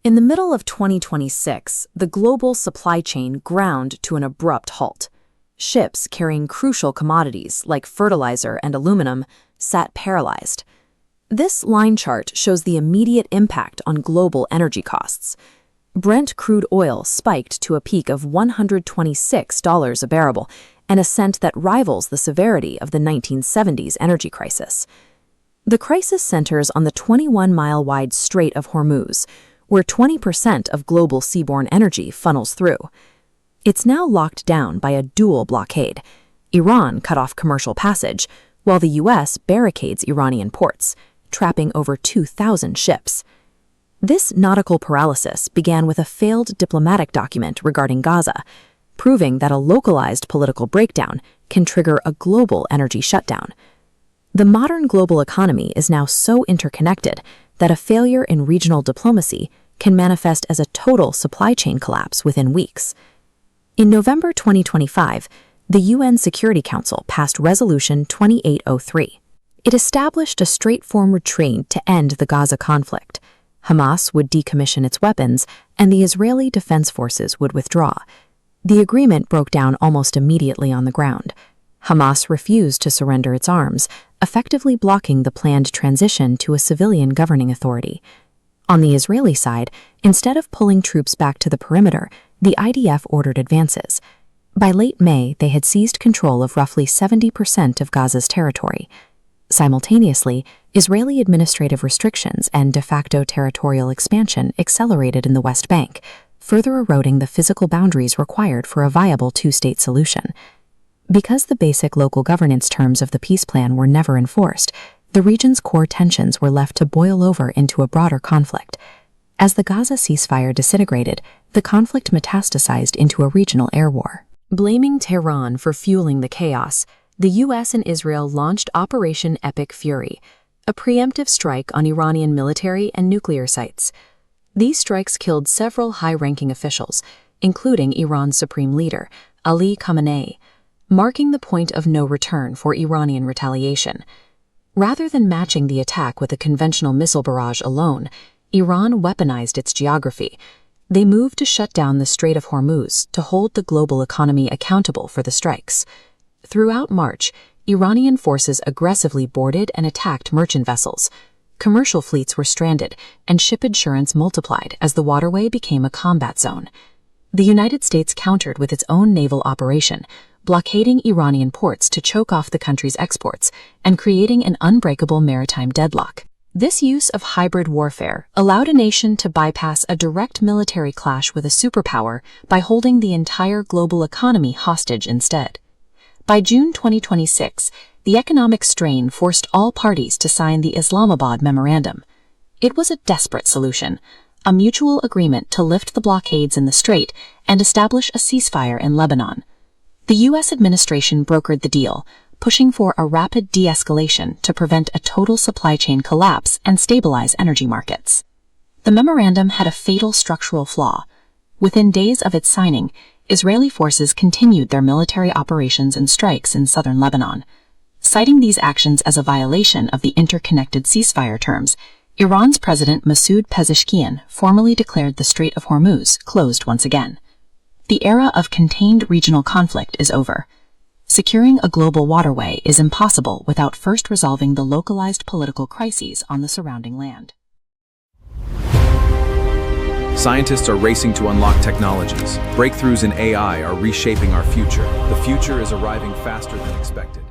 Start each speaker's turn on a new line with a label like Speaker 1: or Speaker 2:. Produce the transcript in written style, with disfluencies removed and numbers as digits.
Speaker 1: In the middle of 2026, the global supply chain ground to an abrupt halt. Ships carrying crucial commodities like fertilizer and aluminum sat paralyzed. This line chart shows the immediate impact on global energy costs. Brent crude oil spiked to a peak of $126 a barrel, an ascent that rivals the severity of the 1970s energy crisis. The crisis centers on the 21-mile-wide Strait of Hormuz, where 20% of global seaborne energy funnels through. It's now locked down by a dual blockade. Iran cut off commercial passage, while the U.S. barricades Iranian ports, trapping over 2,000 ships. This nautical paralysis began with a failed diplomatic document regarding Gaza, proving that a localized political breakdown can trigger a global energy shutdown. The modern global economy is now so interconnected that a failure in regional diplomacy can manifest as a total supply chain collapse within weeks. In November 2025, the UN Security Council passed Resolution 2803. It established a straightforward treaty to end the Gaza conflict. Hamas would decommission its weapons, and the Israeli Defense Forces would withdraw. The agreement broke down almost immediately on the ground. Hamas refused to surrender its arms, effectively blocking the planned transition to a civilian governing authority. On the Israeli side, instead of pulling troops back to the perimeter, the IDF ordered advances. By late May, they had seized control of roughly 70% of Gaza's territory. Simultaneously, Israeli administrative restrictions and de facto territorial expansion accelerated in the West Bank, further eroding the physical boundaries required for a viable two-state solution. Because the basic local governance terms of the peace plan were never enforced, the region's core tensions were left to boil over into a broader conflict. As the Gaza ceasefire disintegrated, the conflict metastasized into a regional air war. Blaming Tehran for fueling the chaos, the U.S. and Israel launched Operation Epic Fury, a preemptive strike on Iranian military and nuclear sites. These strikes killed several high-ranking officials, including Iran's supreme leader, Ali Khamenei, marking the point of no return for Iranian retaliation. Rather than matching the attack with a conventional missile barrage alone, Iran weaponized its geography. They moved to shut down the Strait of Hormuz to hold the global economy accountable for the strikes. Throughout March, Iranian forces aggressively boarded and attacked merchant vessels. Commercial fleets were stranded, and ship insurance multiplied as the waterway became a combat zone. The United States countered with its own naval operation, blockading Iranian ports to choke off the country's exports and creating an unbreakable maritime deadlock. This use of hybrid warfare allowed a nation to bypass a direct military clash with a superpower by holding the entire global economy hostage instead. By June 2026, the economic strain forced all parties to sign the Islamabad Memorandum. It was a desperate solution, a mutual agreement to lift the blockades in the strait and establish a ceasefire in Lebanon. The U.S. administration brokered the deal, pushing for a rapid de-escalation to prevent a total supply chain collapse and stabilize energy markets. The memorandum had a fatal structural flaw. Within days of its signing, Israeli forces continued their military operations and strikes in southern Lebanon. Citing these actions as a violation of the interconnected ceasefire terms, Iran's President Masoud Pezeshkian formally declared the Strait of Hormuz closed once again. The era of contained regional conflict is over. Securing a global waterway is impossible without first resolving the localized political crises on the surrounding land.
Speaker 2: Scientists are racing to unlock technologies. Breakthroughs in AI are reshaping our future. The future is arriving faster than expected.